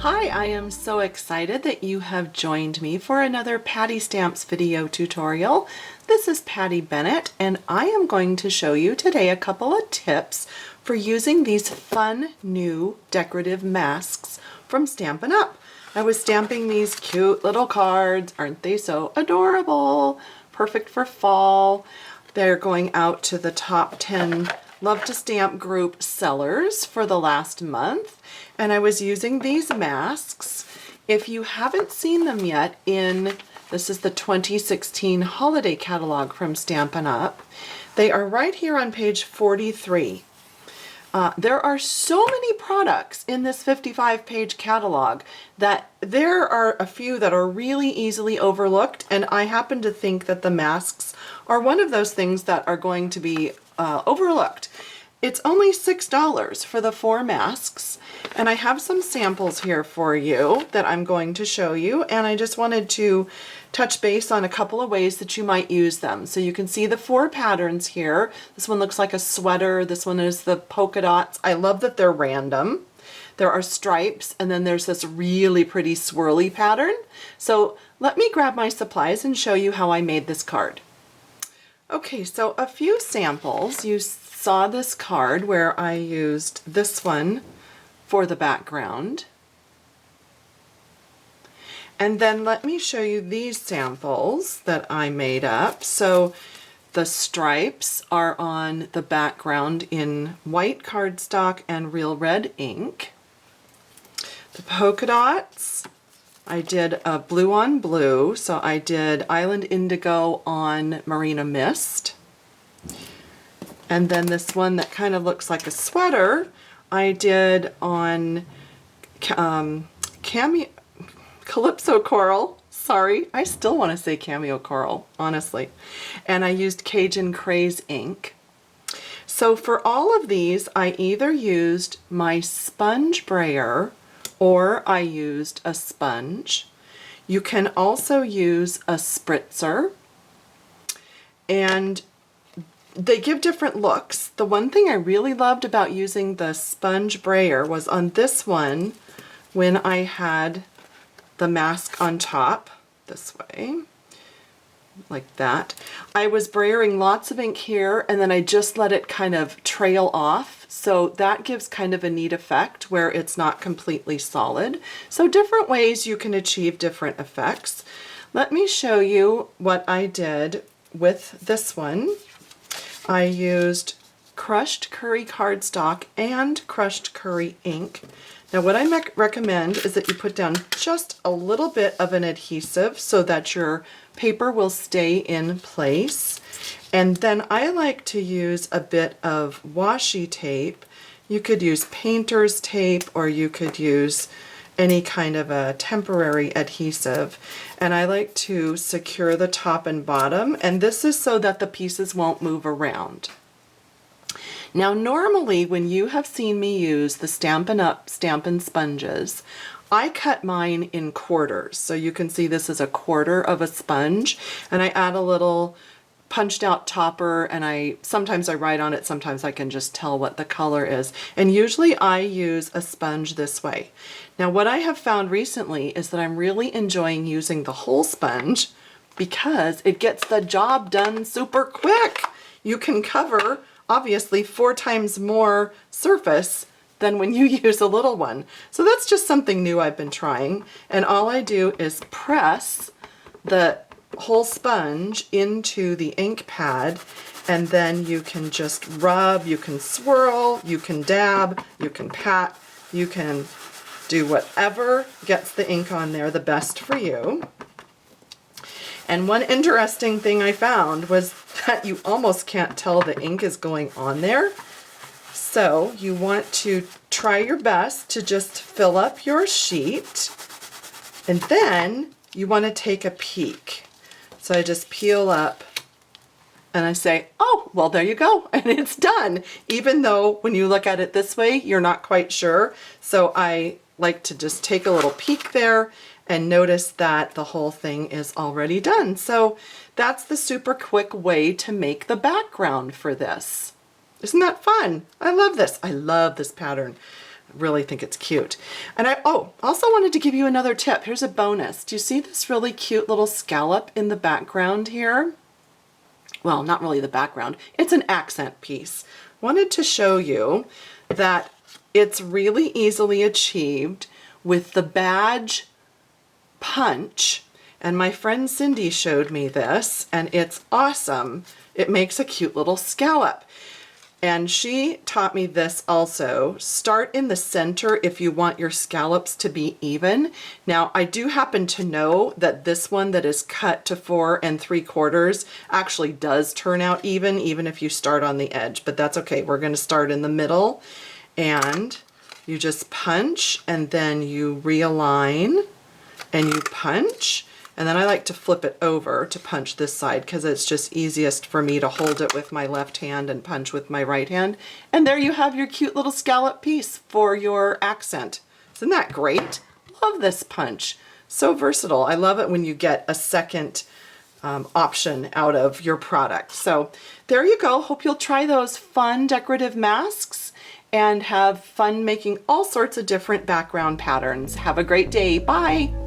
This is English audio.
Hi, I am so excited that you have joined me for another Patty Stamps video tutorial. This is Patty Bennett and I am going to show you today a couple of tips for using these fun new decorative masks from Stampin' Up. I was stamping these cute little cards. Aren't they so adorable? Perfect for fall. They're going out to the top 10 Love to Stamp group sellers for the last month. And I was using these masks. If you haven't seen them yet this is the 2016 holiday catalog from Stampin' Up. They are right here on page 43. There are so many products in this 55-page catalog that there are a few that are really easily overlooked, and I happen to think that the masks are one of those things that are going to be overlooked. It's only $6 for the 4 masks, and I have some samples here for you that I'm going to show you, and I just wanted to touch base on a couple of ways that you might use them. So you can see the 4 patterns here. This one looks like a sweater. This one is the polka dots. I love that they're random. There are stripes, and then there's this really pretty swirly pattern. So let me grab my supplies and show you how I made this card. Okay, so a few samples. You saw this card where I used this one for the background. And then let me show you these samples that I made up. So the stripes are on the background in white cardstock and real red ink. The polka dots, I did a blue on blue, so I did Island Indigo on Marina Mist. And then this one that kind of looks like a sweater, I did on Calypso Coral. Sorry, I still want to say Cameo Coral, honestly. And I used Cajun Craze ink. So for all of these, I either used my sponge brayer or I used a sponge. You can also use a spritzer, and they give different looks. The one thing I really loved about using the sponge brayer was on this one, when I had the mask on top, this way, like that. I was brayering lots of ink here, and then I just let it kind of trail off. So that gives kind of a neat effect where it's not completely solid. So different ways you can achieve different effects. Let me show you what I did with this one. I used crushed curry cardstock and crushed curry ink. Now what I recommend is that you put down just a little bit of an adhesive so that your paper will stay in place. And then I like to use a bit of washi tape. You could use painter's tape, or you could use any kind of a temporary adhesive. And I like to secure the top and bottom, and this is so that the pieces won't move around. Now normally when you have seen me use the Stampin' Up Stampin' Sponges, I cut mine in quarters. So you can see this is a quarter of a sponge, and I add a little punched out topper, and sometimes I write on it, sometimes I can just tell what the color is. And usually I use a sponge this way. Now what I have found recently is that I'm really enjoying using the whole sponge because it gets the job done super quick. You can cover obviously 4 times more surface than when you use a little one. So that's just something new I've been trying. And all I do is press the whole sponge into the ink pad, and then you can just rub, you can swirl, you can dab, you can pat, you can do whatever gets the ink on there the best for you. And one interesting thing I found was that you almost can't tell the ink is going on there. So you want to try your best to just fill up your sheet, and then you want to take a peek. So I just peel up and I say, oh, well, there you go, and it's done. Even though when you look at it this way, you're not quite sure. So I like to just take a little peek there and notice that the whole thing is already done. So that's the super quick way to make the background for this. Isn't that fun? I love this. I love this pattern. really think it's cute. And I also wanted to give you another tip. Here's a bonus. Do you see this really cute little scallop in the background here? Well, not really the background. It's an accent piece. Wanted to show you that it's really easily achieved with the badge punch. And my friend Cindy showed me this, and it's awesome. It makes a cute little scallop. And she taught me this also. Start in the center if you want your scallops to be even. Now, I do happen to know that this one that is cut to 4 3/4 actually does turn out even if you start on the edge, but that's okay. We're gonna start in the middle, and you just punch, and then you realign, and you punch. And then I like to flip it over to punch this side because it's just easiest for me to hold it with my left hand and punch with my right hand. And there you have your cute little scallop piece for your accent. Isn't that great? Love this punch. So versatile. I love it when you get a second option out of your product. So there you go. Hope you'll try those fun decorative masks and have fun making all sorts of different background patterns. Have a great day. Bye.